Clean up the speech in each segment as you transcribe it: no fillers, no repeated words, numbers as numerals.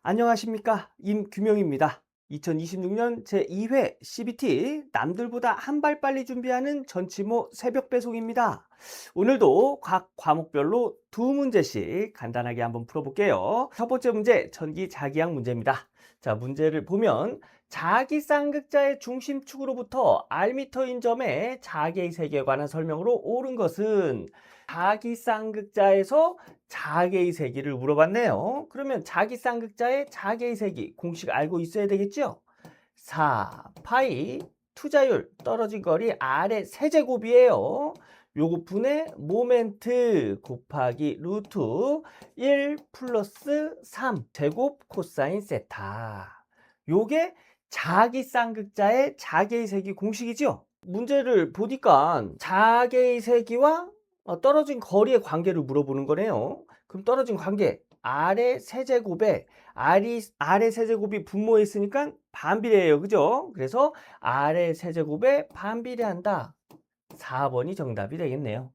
안녕하십니까, 임규명입니다. 2026년 제2회 CBT 남들보다 한 발 빨리 준비하는 전치모 새벽 배송입니다. 오늘도 각 과목별로 두 문제씩 간단하게 한번 풀어볼게요. 첫 번째 문제, 전기 자기학 문제입니다. 자, 문제를 보면 자기 쌍극자의 중심축으로부터 R미터인 점에 자기의 세계에 관한 설명으로 옳은 것은 자기 쌍극자에서 자개의 세기를 물어봤네요. 그러면 자기 쌍극자의 자개의 세기 공식 알고 있어야 되겠죠? 4 파이 투자율 떨어진 거리 R의 세제곱이에요. 요거 분의 모멘트 곱하기 루트 1 플러스 3 제곱 코사인 세타. 요게 자기 쌍극자의 자개의 세기 공식이죠? 문제를 보니까 자개의 세기와 떨어진 거리의 관계를 물어보는 거네요. 그럼 떨어진 관계 R의 세제곱에 R의 세제곱이 분모에 있으니까 반비례해요. 그죠? 그래서 R의 세제곱에 반비례한다. 4번이 정답이 되겠네요.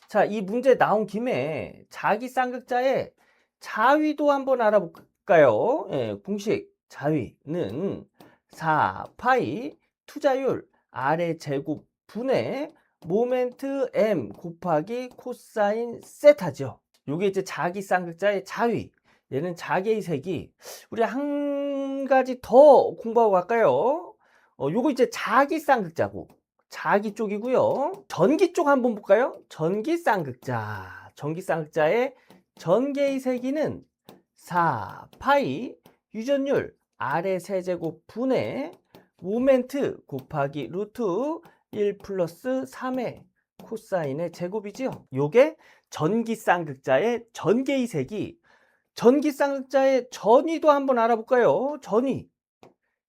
자, 이 문제 나온 김에 자기 쌍극자의 자위도 한번 알아볼까요? 예, 공식 자위는 4 파이 투자율 R의 제곱 분의 모멘트 M 곱하기 코사인 세타죠. 요게 이제 자기 쌍극자의 자위. 얘는 자개의 색이. 우리 한 가지 더 공부하고 갈까요? 요거 이제 자기 쌍극자고. 자기 쪽이고요. 전기 쪽 한번 볼까요? 전기 쌍극자. 전기 쌍극자의 전개의 세기는 4 파이 유전율 R의 세제곱 분의 모멘트 곱하기 루트 1 플러스 3의 코사인의 제곱이지요. 요게 전기 쌍극자의 전개의 세기. 전기 쌍극자의 전위도 한번 알아볼까요? 전위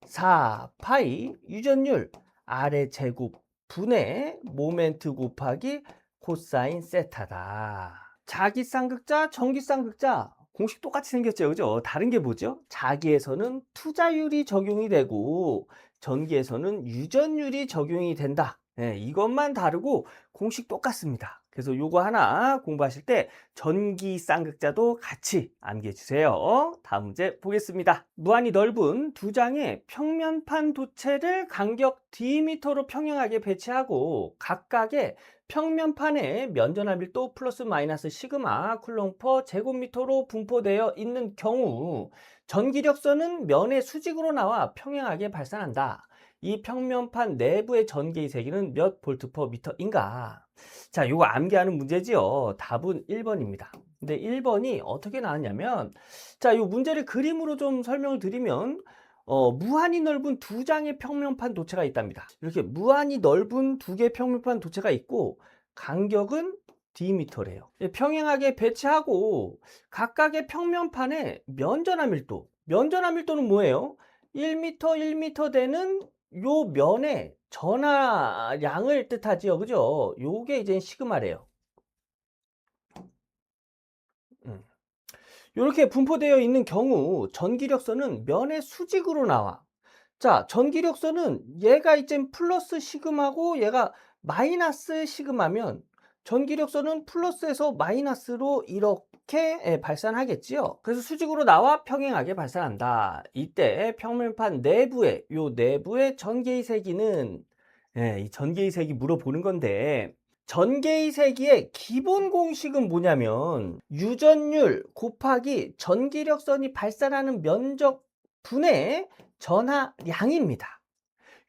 4 파이 유전율 R의 제곱 분의 모멘트 곱하기 코사인 세타다. 자기 쌍극자, 전기 쌍극자 공식 똑같이 생겼죠. 그죠? 다른 게 뭐죠? 자기에서는 투자율이 적용이 되고 전기에서는 유전율이 적용이 된다. 네, 이것만 다르고 공식 똑같습니다. 그래서 요거 하나 공부하실 때 전기 쌍극자도 같이 암기해 주세요. 다음 문제 보겠습니다. 무한히 넓은 두 장의 평면판 도체를 간격 D미터로 평행하게 배치하고 각각의 평면판에 면전화 밀도 플러스 마이너스 시그마 쿨롱 퍼 제곱미터로 분포되어 있는 경우 전기력선은 면의 수직으로 나와 평행하게 발산한다. 이 평면판 내부의 전기의 세기는 몇 볼트 퍼 미터인가? 자, 요거 암기하는 문제지요. 답은 1번입니다. 근데 1번이 어떻게 나왔냐면, 자, 요 문제를 그림으로 좀 설명을 드리면, 무한히 넓은 두 장의 평면판 도체가 있답니다. 이렇게 무한히 넓은 두 개의 평면판 도체가 있고, 간격은 D미터래요. 평행하게 배치하고, 각각의 평면판에 면전화 밀도, 면전화 밀도는 뭐예요? 1m, 1m 되는 요 면의 전하량을 뜻하지요. 그죠? 요게 이제 시그마래요. 이렇게 분포되어 있는 경우 전기력선은 면의 수직으로 나와. 자, 전기력선은 얘가 이제 플러스 시그마고 얘가 마이너스 시그마면 전기력선은 플러스에서 마이너스로 이렇게 발산하겠지요. 그래서 수직으로 나와 평행하게 발산한다. 이때 평면판 내부에 요 내부의 전개의 세기는 이 전개의 세기 물어보는 건데 전개의 세기의 기본 공식은 뭐냐면 유전율 곱하기 전기력선이 발산하는 면적 분의 전하량입니다.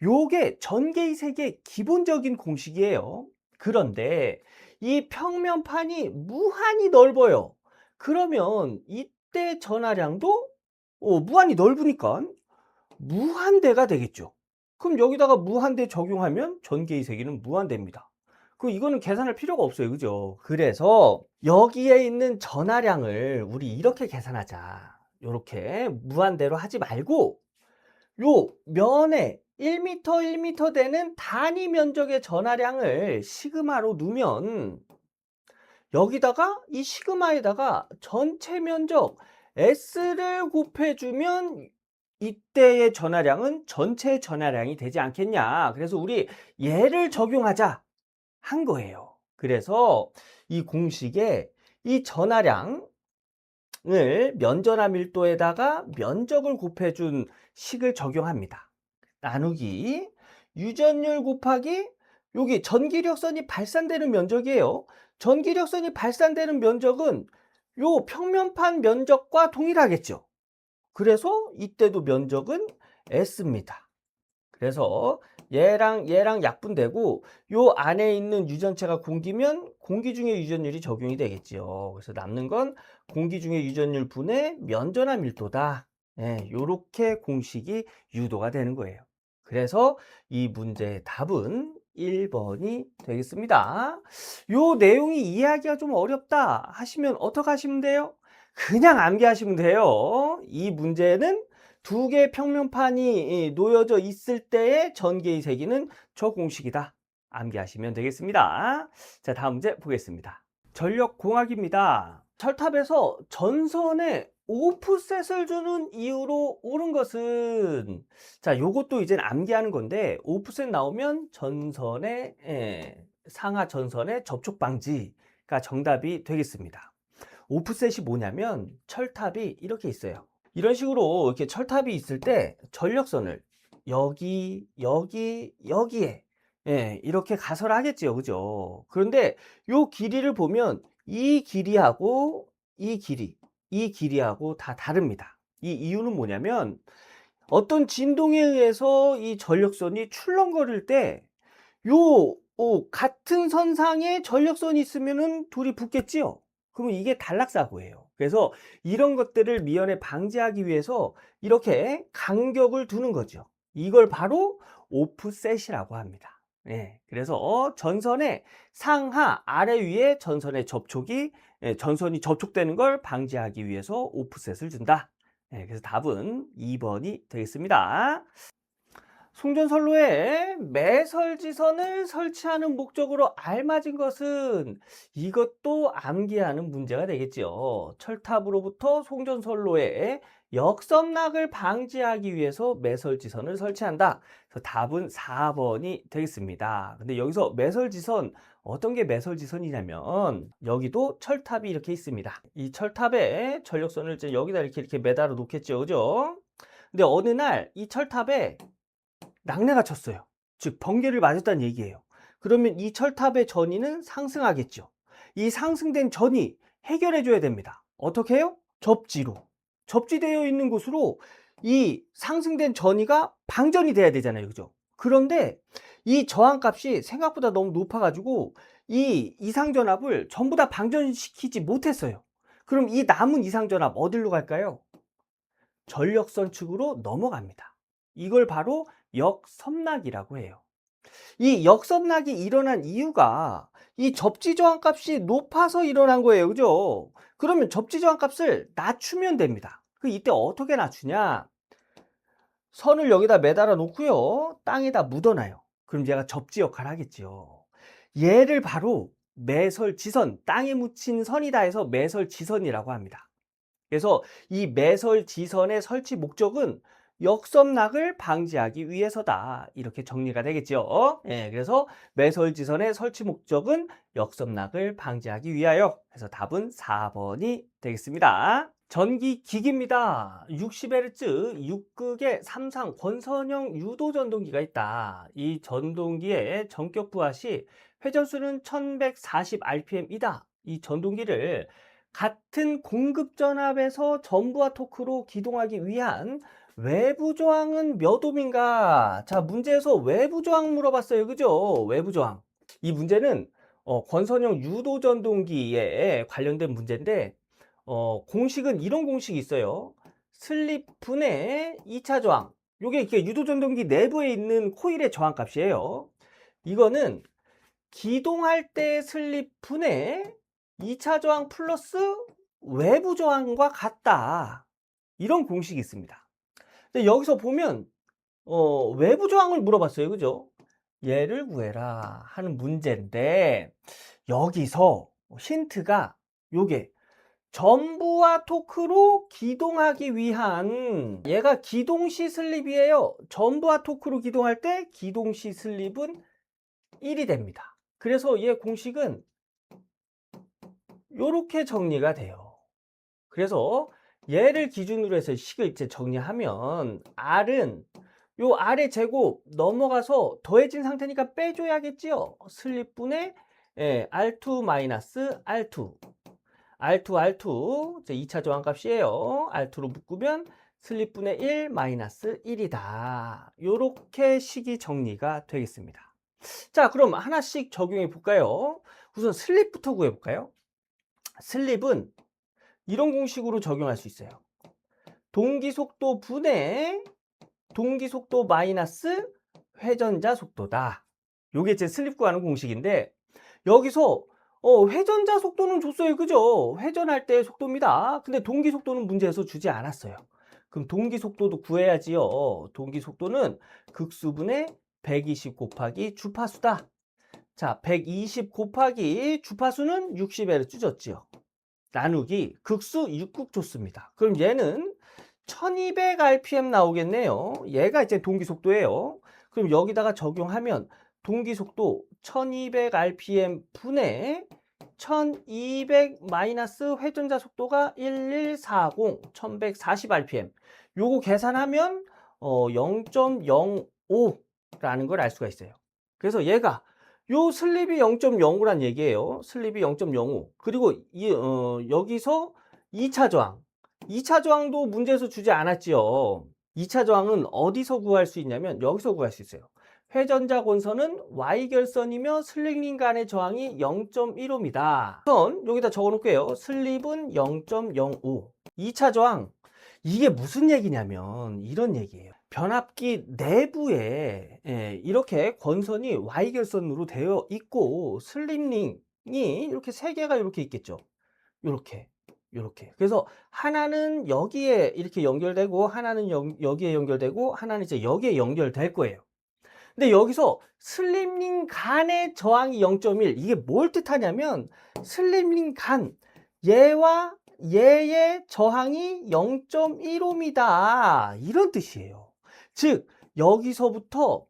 요게 전개의 세계의 기본적인 공식이에요. 그런데 이 평면판이 무한히 넓어요. 그러면 이때 전하량도 무한히 넓으니까 무한대가 되겠죠. 그럼 여기다가 무한대 적용하면 전개의 세기는 무한대입니다. 이거는 계산할 필요가 없어요. 그죠? 그래서 여기에 있는 전하량을 우리 이렇게 계산하자. 요렇게 무한대로 하지 말고 요 면에 1m, 1m 되는 단위 면적의 전하량을 시그마로 두면 여기다가 이 시그마에다가 전체 면적 S를 곱해주면 이때의 전하량은 전체 전하량이 되지 않겠냐. 그래서 우리 얘를 적용하자 한 거예요. 그래서 이 공식에 이 전하량 면전화 밀도에다가 면적을 곱해준 식을 적용합니다. 나누기 유전율 곱하기 여기 전기력선이 발산되는 면적이에요. 전기력선이 발산되는 면적은 요 평면판 면적과 동일하겠죠. 그래서 이때도 면적은 S입니다. 그래서 얘랑 약분되고 요 안에 있는 유전체가 공기면 공기 중의 유전율이 적용이 되겠지요. 그래서 남는 건 공기 중의 유전율 분의 면전화 밀도다. 예, 요렇게 공식이 유도가 되는 거예요. 그래서 이 문제의 답은 1번이 되겠습니다. 요 내용이 이해하기가 좀 어렵다 하시면 어떻게 하시면 돼요? 그냥 암기하시면 돼요. 이 문제는 두 개의 평면판이 놓여져 있을 때의 전개의 세기는 저 공식이다. 암기하시면 되겠습니다. 자, 다음 문제 보겠습니다. 전력공학입니다. 철탑에서 전선에 오프셋을 주는 이유로 옳은 것은, 자, 요것도 이제 암기하는 건데, 오프셋 나오면 전선의 상하 전선의 접촉 방지가 정답이 되겠습니다. 오프셋이 뭐냐면 철탑이 이렇게 있어요. 이런 식으로 이렇게 철탑이 있을 때 전력선을 여기에 이렇게 가설을 하겠지요. 그죠? 그런데 요 길이를 보면 이 길이하고 이 길이하고 다 다릅니다. 이 이유는 뭐냐면 어떤 진동에 의해서 이 전력선이 출렁거릴 때 같은 선상에 전력선이 있으면은 둘이 붙겠지요. 그러면 이게 단락사고예요. 그래서 이런 것들을 미연에 방지하기 위해서 이렇게 간격을 두는 거죠. 이걸 바로 오프셋이라고 합니다. 예, 그래서 전선의 상하, 아래, 위에 전선의 접촉이 전선이 접촉되는 걸 방지하기 위해서 오프셋을 준다. 예, 그래서 답은 2번이 되겠습니다. 송전선로에 매설지선을 설치하는 목적으로 알맞은 것은 이것도 암기하는 문제가 되겠죠. 철탑으로부터 송전선로에 역섬락을 방지하기 위해서 매설지선을 설치한다. 그래서 답은 4번이 되겠습니다. 근데 여기서 매설지선 어떤 게 매설지선이냐면 여기도 철탑이 이렇게 있습니다. 이 철탑에 전력선을 이제 여기다 이렇게 매달아 놓겠죠. 그죠? 근데 어느 날 이 철탑에 낙뢰가 쳤어요. 즉 번개를 맞았다는 얘기예요. 그러면 이 철탑의 전위는 상승하겠죠. 이 상승된 전위 해결해 줘야 됩니다. 어떻게 해요? 접지로. 접지되어 있는 곳으로 이 상승된 전위가 방전이 돼야 되잖아요. 그죠? 그런데 이 저항값이 생각보다 너무 높아 가지고 이 이상전압을 전부 다 방전시키지 못했어요. 그럼 이 남은 이상전압 어디로 갈까요? 전력선 측으로 넘어갑니다. 이걸 바로 역섬락이라고 해요. 이 역섬락이 일어난 이유가 이 접지 저항 값이 높아서 일어난 거예요. 그죠? 그러면 접지 저항 값을 낮추면 됩니다. 이때 어떻게 낮추냐? 선을 여기다 매달아 놓고요. 땅에다 묻어놔요. 그럼 얘가 접지 역할을 하겠죠. 얘를 바로 매설지선, 땅에 묻힌 선이다 해서 매설지선이라고 합니다. 그래서 이 매설지선의 설치 목적은 역섬락을 방지하기 위해서다. 이렇게 정리가 되겠죠. 예, 그래서 매설지선의 설치 목적은 역섬락을 방지하기 위하여. 그래서 답은 4번이 되겠습니다. 전기기기입니다. 60Hz 6극의 3상 권선형 유도전동기가 있다. 이 전동기의 전격 부하 시 회전수는 1140rpm이다. 이 전동기를 같은 공급 전압에서 전부하 토크로 기동하기 위한 외부 저항은 몇 옴인가? 자, 문제에서 외부 저항 물어봤어요. 그죠? 외부 저항. 이 문제는 권선형 유도 전동기에 관련된 문제인데 공식은 이런 공식이 있어요. 슬립 분의 2차 저항. 요게 이렇게 유도 전동기 내부에 있는 코일의 저항 값이에요. 이거는 기동할 때 슬립 분의 2차 저항 플러스 외부 저항과 같다. 이런 공식이 있습니다. 근데 여기서 보면 외부 저항을 물어봤어요. 그죠? 얘를 구해라 하는 문제인데 여기서 힌트가 요게 전부하 토크로 기동하기 위한 얘가 기동시 슬립이에요. 전부하 토크로 기동할 때 기동시 슬립은 1이 됩니다. 그래서 얘 공식은 요렇게 정리가 돼요. 그래서 얘를 기준으로 해서 식을 이제 정리하면 R은 요 R의 제곱 넘어가서 더해진 상태니까 빼줘야겠지요. 슬립분의 R2 마이너스 R2. R2 이제 2차 저항값이에요. R2로 묶으면 슬립분의 1 마이너스 1이다. 요렇게 식이 정리가 되겠습니다. 자, 그럼 하나씩 적용해 볼까요? 우선 슬립부터 구해 볼까요? 슬립은 이런 공식으로 적용할 수 있어요. 동기속도 분의 동기속도 마이너스 회전자 속도다. 요게 제 슬립 구하는 공식인데, 여기서 회전자 속도는 줬어요. 그죠? 회전할 때의 속도입니다. 근데 동기 속도는 문제에서 주지 않았어요. 그럼 동기 속도도 구해야지요. 동기 속도는 극수분의 120 곱하기 주파수다. 자, 120 곱하기 주파수는 60Hz 찢었지요. 나누기 극수 6국 줬습니다. 그럼 얘는 1200rpm 나오겠네요. 얘가 이제 동기 속도예요. 그럼 여기다가 적용하면 동기 속도 1200rpm 분의 1200 마이너스 회전자 속도가 1140, 1140rpm. 요거 계산하면 0.05라는 걸 알 수가 있어요. 그래서 얘가 요 슬립이 0.05란 얘기예요. 슬립이 0.05. 그리고 여기서 2차 저항. 2차 저항도 문제에서 주지 않았지요. 2차 저항은 어디서 구할 수 있냐면 여기서 구할 수 있어요. 회전자 권선은 Y결선이며 슬립링 간의 저항이 0.15입니다. 우선 여기다 적어 놓을게요. 슬립은 0.05. 2차 저항. 이게 무슨 얘기냐면 이런 얘기예요. 변압기 내부에 이렇게 권선이 Y결선으로 되어 있고 슬립링이 이렇게 세 개가 이렇게 있겠죠. 이렇게. 그래서 하나는 여기에 이렇게 연결되고 하나는 여기에 연결되고 하나는 이제 여기에 연결될 거예요. 근데 여기서 슬립링 간의 저항이 0.1. 이게 뭘 뜻하냐면 슬립링 간 얘와 얘의 저항이 0.15입니다. 이런 뜻이에요. 즉 여기서부터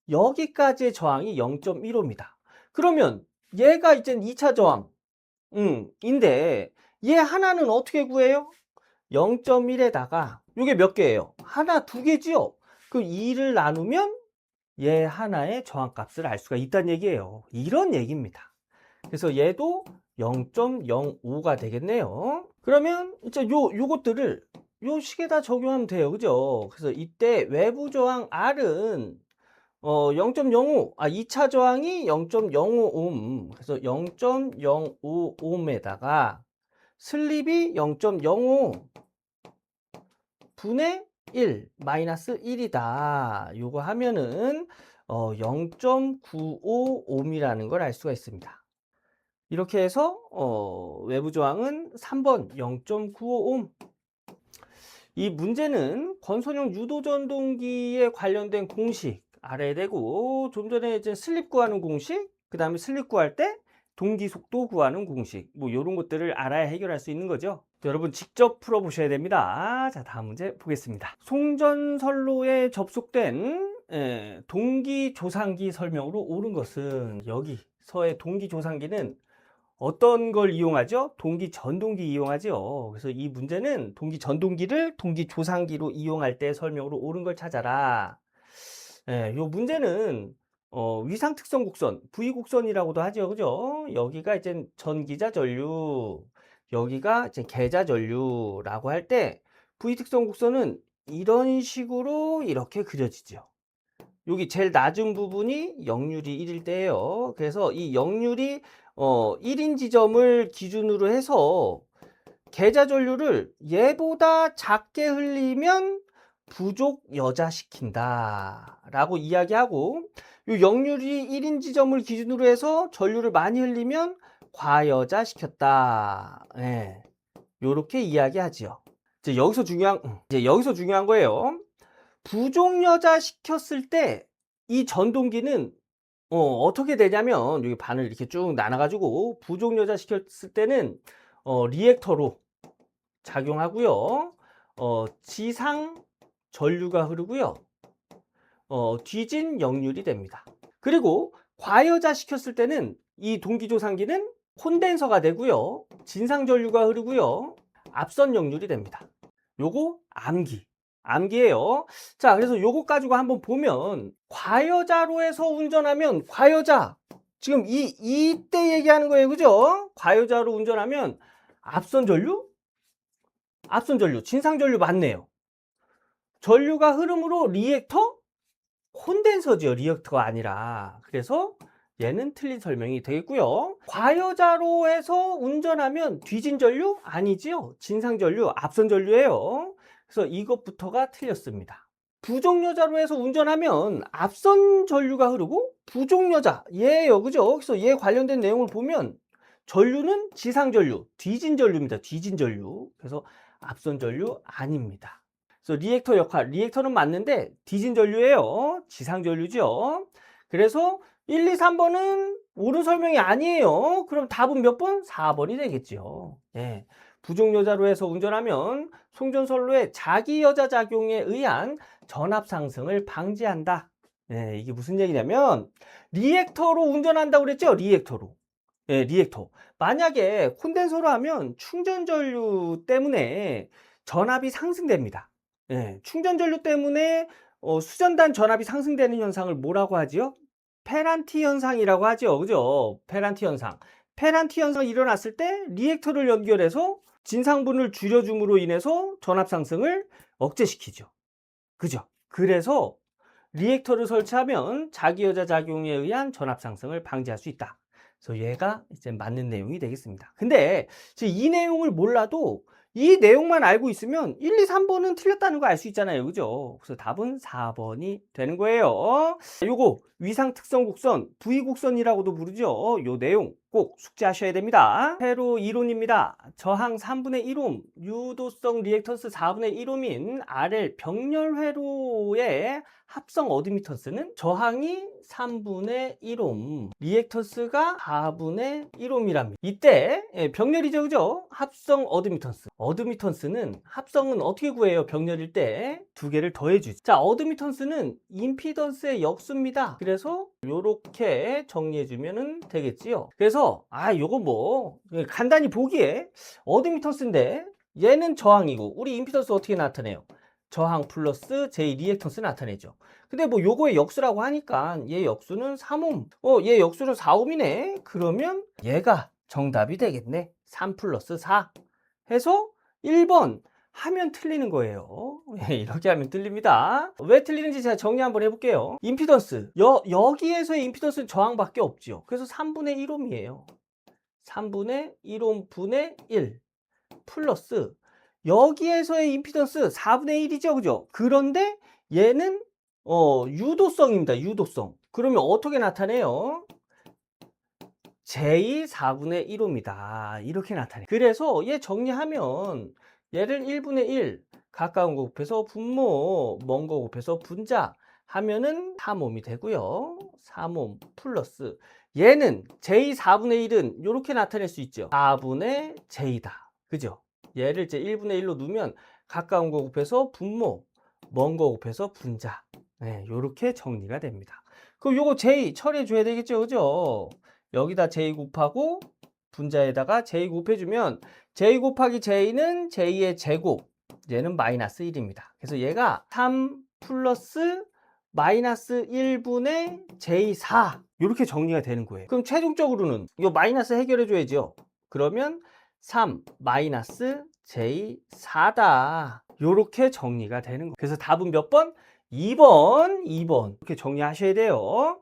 여기까지의 저항이 0.15입니다. 그러면 얘가 이제 2차 저항 인데 얘 하나는 어떻게 구해요? 0.1에다가 이게 몇 개예요? 하나, 두 개지요? 그 2를 나누면 얘 하나의 저항값을 알 수가 있다는 얘기예요. 이런 얘기입니다. 그래서 얘도 0.05가 되겠네요. 그러면 이제 요것들을 요 식에다 적용하면 돼요. 그죠? 그래서 이때 외부 저항 R은 0.05, 2차 저항이 0.05옴. 그래서 0.05옴에다가 슬립이 0.05 분의 1 마이너스 1이다. 요거 하면은 0.95옴이라는 걸 알 수가 있습니다. 이렇게 해서 외부 저항은 3번 0.95옴. 이 문제는 건선형 유도전동기에 관련된 공식 알아야 되고, 좀 전에 이제 슬립 구하는 공식, 그 다음에 슬립 구할 때 동기 속도 구하는 공식, 뭐 이런 것들을 알아야 해결할 수 있는 거죠. 여러분 직접 풀어보셔야 됩니다. 자, 다음 문제 보겠습니다. 송전선로에 접속된 동기 조상기 설명으로 옳은 것은, 여기서의 동기 조상기는 어떤 걸 이용하죠? 동기 전동기 이용하죠. 그래서 이 문제는 동기 전동기를 동기 조상기로 이용할 때 설명으로 옳은 걸 찾아라. 이 문제는 위상 특성 곡선, V 곡선이라고도 하죠. 그죠? 여기가 이제 전기자 전류, 여기가 이제 계자 전류라고 할 때 V 특성 곡선은 이런 식으로 이렇게 그려지죠. 여기 제일 낮은 부분이 역률이 1일 때예요. 그래서 이 역률이 1인 지점을 기준으로 해서 계자 전류를 얘보다 작게 흘리면 부족 여자시킨다 라고 이야기하고, 요 역률이 1인 지점을 기준으로 해서 전류를 많이 흘리면 과여자 시켰다. 요렇게 이야기하지요. 이제 여기서 중요한 거예요. 부족여자 시켰을 때 이 전동기는 어떻게 되냐면, 여기 반을 이렇게 쭉 나눠가지고 부족여자 시켰을 때는 리액터로 작용하고요. 지상 전류가 흐르고요. 뒤진 역률이 됩니다. 그리고 과여자 시켰을 때는 이 동기조상기는 콘덴서가 되고요. 진상전류가 흐르고요. 앞선 역률이 됩니다. 요거 암기예요. 자, 그래서 요거 가지고 한번 보면 과여자로에서 운전하면 과여자 지금 이때 얘기하는 거예요. 그죠? 과여자로 운전하면 앞선 전류, 진상전류 맞네요. 전류가 흐름으로 리액터, 콘덴서지요. 리액터가 아니라. 그래서 얘는 틀린 설명이 되겠고요. 과여자로에서 운전하면 뒤진 전류? 아니지요. 진상전류, 앞선 전류예요. 그래서 이것부터가 틀렸습니다. 부정여자로에서 운전하면 앞선 전류가 흐르고 부정여자 얘예요. 그죠? 그래서 얘 관련된 내용을 보면 전류는 지상전류, 뒤진 전류입니다. 뒤진 전류. 그래서 앞선 전류 아닙니다. 그래서 리액터 역할, 리액터는 맞는데 뒤진 전류예요. 지상 전류죠. 그래서 1, 2, 3번은 옳은 설명이 아니에요. 그럼 답은 몇 번? 4번이 되겠죠. 예. 부정여자로 해서 운전하면 송전선로의 자기여자 작용에 의한 전압 상승을 방지한다. 예, 이게 무슨 얘기냐면 리액터로 운전한다고 그랬죠? 리액터로. 예, 리액터. 만약에 콘덴서로 하면 충전 전류 때문에 전압이 상승됩니다. 예, 충전 전류 때문에 수전단 전압이 상승되는 현상을 뭐라고 하지요? 페란티 현상이라고 하죠. 그죠? 페란티 현상. 페란티 현상이 일어났을 때 리액터를 연결해서 진상분을 줄여줌으로 인해서 전압 상승을 억제시키죠. 그죠? 그래서 리액터를 설치하면 자기여자 작용에 의한 전압 상승을 방지할 수 있다. 그래서 얘가 이제 맞는 내용이 되겠습니다. 근데 이 내용을 몰라도 이 내용만 알고 있으면 1, 2, 3번은 틀렸다는 거 알 수 있잖아요. 그죠? 그래서 답은 4번이 되는 거예요. 요거 위상 특성 곡선, V 곡선이라고도 부르죠. 요 내용 꼭 숙지하셔야 됩니다. 회로 이론입니다. 저항 3분의 1옴, 유도성 리액턴스 4분의 1옴인 RL 병렬 회로의 합성 어드미턴스는 저항이 3분의 1옴, 리액턴스가 4분의 1옴이랍니다. 이때 병렬이죠, 그죠? 합성 어드미턴스. 어드미턴스는 합성은 어떻게 구해요? 병렬일 때 두 개를 더해주죠. 자, 어드미턴스는 임피던스의 역수입니다. 그래서 요렇게 정리해주면 되겠지요. 그래서 요거 뭐 간단히 보기에 어드미턴스인데 얘는 저항이고 우리 임피던스 어떻게 나타내요? 저항 플러스 J 리액턴스 나타내죠. 근데 뭐 요거의 역수라고 하니까 얘 역수는 3옴, 얘 역수는 4옴이네. 그러면 얘가 정답이 되겠네. 3 플러스 4 해서 1번 하면 틀리는 거예요. 이렇게 하면 틀립니다. 왜 틀리는지 제가 정리 한번 해볼게요. 임피던스, 여기에서의 임피던스는 저항밖에 없죠. 그래서 3분의 1옴이에요. 3분의 1옴 분의 1 플러스 여기에서의 임피던스 4분의 1이죠. 그죠? 그런데 얘는 유도성입니다. 유도성. 그러면 어떻게 나타내요? J 4분의 1옴이다. 이렇게 나타내. 그래서 얘 정리하면 얘를 1분의 1 가까운 거 곱해서 분모, 먼 거 곱해서 분자 하면은 3옴이 되고요. 3옴 플러스 얘는 J 4분의 1은 이렇게 나타낼 수 있죠. 4분의 J다. 그죠? 얘를 이제 1분의 1로 두면 가까운 거 곱해서 분모, 먼 거 곱해서 분자. 네, 요렇게 정리가 됩니다. 그럼 요거 J 처리해 줘야 되겠죠. 그죠? 여기다 J 곱하고 분자에다가 J 곱해주면 J 곱하기 J는 J의 제곱, 얘는 마이너스 1입니다. 그래서 얘가 3 플러스 마이너스 1분의 J4 이렇게 정리가 되는 거예요. 그럼 최종적으로는 이 마이너스 해결해 줘야죠. 그러면 3 마이너스 J4다. 이렇게 정리가 되는 거예요. 그래서 답은 몇 번? 2번 이렇게 정리하셔야 돼요.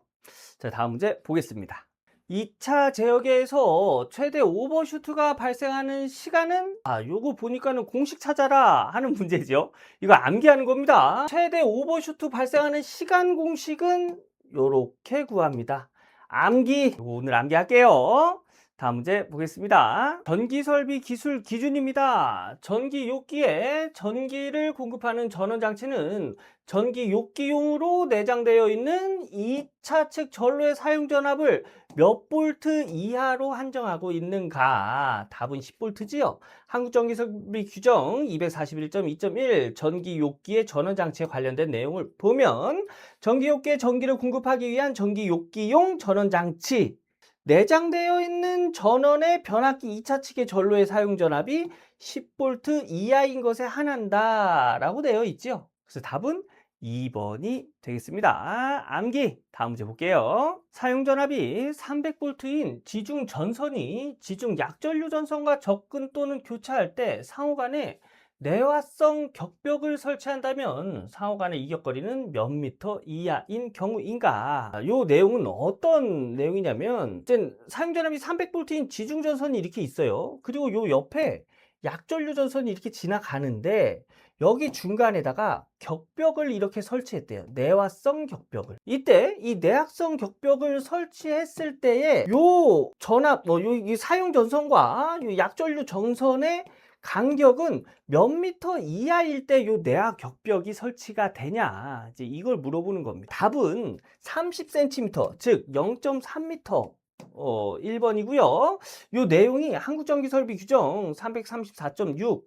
자, 다음 문제 보겠습니다. 2차 제어계에서 최대 오버슈트가 발생하는 시간은 요거 보니까는 공식 찾아라 하는 문제죠. 이거 암기하는 겁니다. 최대 오버슈트 발생하는 시간 공식은 요렇게 구합니다. 암기 오늘 암기할게요. 다음 문제 보겠습니다. 전기설비 기술 기준입니다. 전기 욕기에 전기를 공급하는 전원장치는 전기 욕기용으로 내장되어 있는 2차 측 전로의 사용 전압을 몇 볼트 이하로 한정하고 있는가? 답은 10볼트지요. 한국전기설비 규정 241.2.1 전기 욕기의 전원장치에 관련된 내용을 보면 전기 욕기에 전기를 공급하기 위한 전기 욕기용 전원장치 내장되어 있는 전원의 변압기 2차 측의 전로의 사용 전압이 10V 이하인 것에 한한다라고 되어 있죠. 그래서 답은 2번이 되겠습니다. 암기 다음 문제 볼게요. 사용 전압이 300V인 지중 전선이 지중 약전류 전선과 접근 또는 교차할 때 상호 간에 내화성 격벽을 설치한다면 상호 간의 이격거리는 몇 미터 이하인 경우인가? 요 내용은 어떤 내용이냐면 이제 사용전압이 300V인 지중전선이 이렇게 있어요. 그리고 요 옆에 약전류 전선이 이렇게 지나가는데 여기 중간에다가 격벽을 이렇게 설치했대요. 내화성 격벽을. 이때 이 내화성 격벽을 설치했을 때에 요 전압, 이 사용 전선과 요 약전류 전선의 간격은 몇 미터 이하일 때 요 내화 격벽이 설치가 되냐, 이제 이걸 물어보는 겁니다. 답은 30cm, 즉 0.3m 1번이고요. 요 내용이 한국전기설비 규정 334.6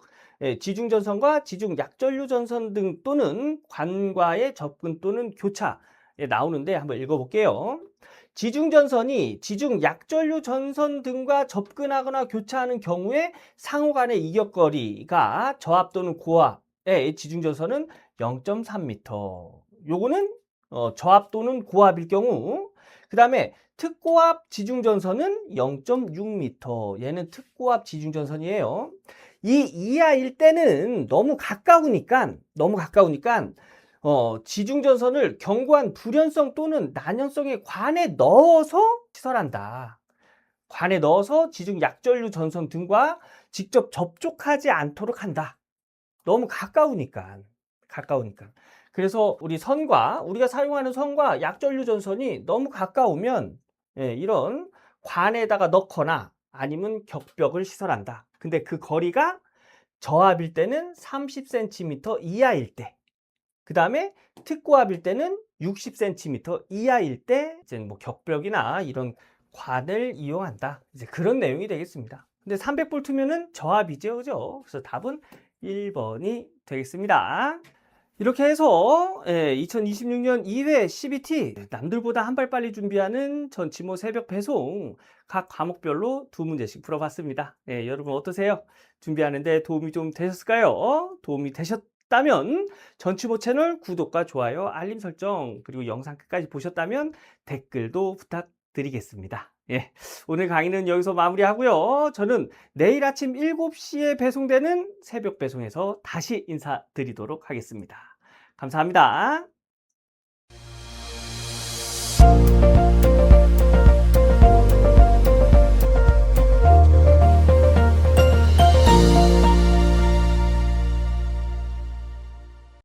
지중전선과 지중약전류 전선 등 또는 관과의 접근 또는 교차에 나오는데 한번 읽어볼게요. 지중전선이 지중약전류 전선 등과 접근하거나 교차하는 경우에 상호 간의 이격거리가 저압 또는 고압의 지중전선은 0.3m. 요거는 저압 또는 고압일 경우, 그 다음에 특고압 지중전선은 0.6m. 얘는 특고압 지중전선이에요. 이 이하일 때는 너무 가까우니까 지중전선을 견고한 불연성 또는 난연성의 관에 넣어서 시설한다. 관에 넣어서 지중 약전류 전선 등과 직접 접촉하지 않도록 한다. 너무 가까우니까. 그래서 우리가 사용하는 선과 약전류 전선이 너무 가까우면 이런 관에다가 넣거나 아니면 격벽을 시설한다. 근데 그 거리가 저압일 때는 30cm 이하일 때, 그 다음에 특고압일 때는 60cm 이하일 때 이제 뭐 격벽이나 이런 관을 이용한다. 이제 그런 내용이 되겠습니다. 근데 300V면은 저압이죠, 그죠? 그래서 답은 1번이 되겠습니다. 이렇게 해서 2026년 2회 CBT 남들보다 한 발 빨리 준비하는 전치모 새벽 배송 각 과목별로 2문제씩 풀어봤습니다. 여러분 어떠세요? 준비하는데 도움이 좀 되셨을까요? 도움이 되셨다면 전치모 채널 구독과 좋아요, 알림 설정, 그리고 영상 끝까지 보셨다면 댓글도 부탁드리겠습니다. 오늘 강의는 여기서 마무리하고요. 저는 내일 아침 7시에 배송되는 새벽 배송에서 다시 인사드리도록 하겠습니다. 감사합니다.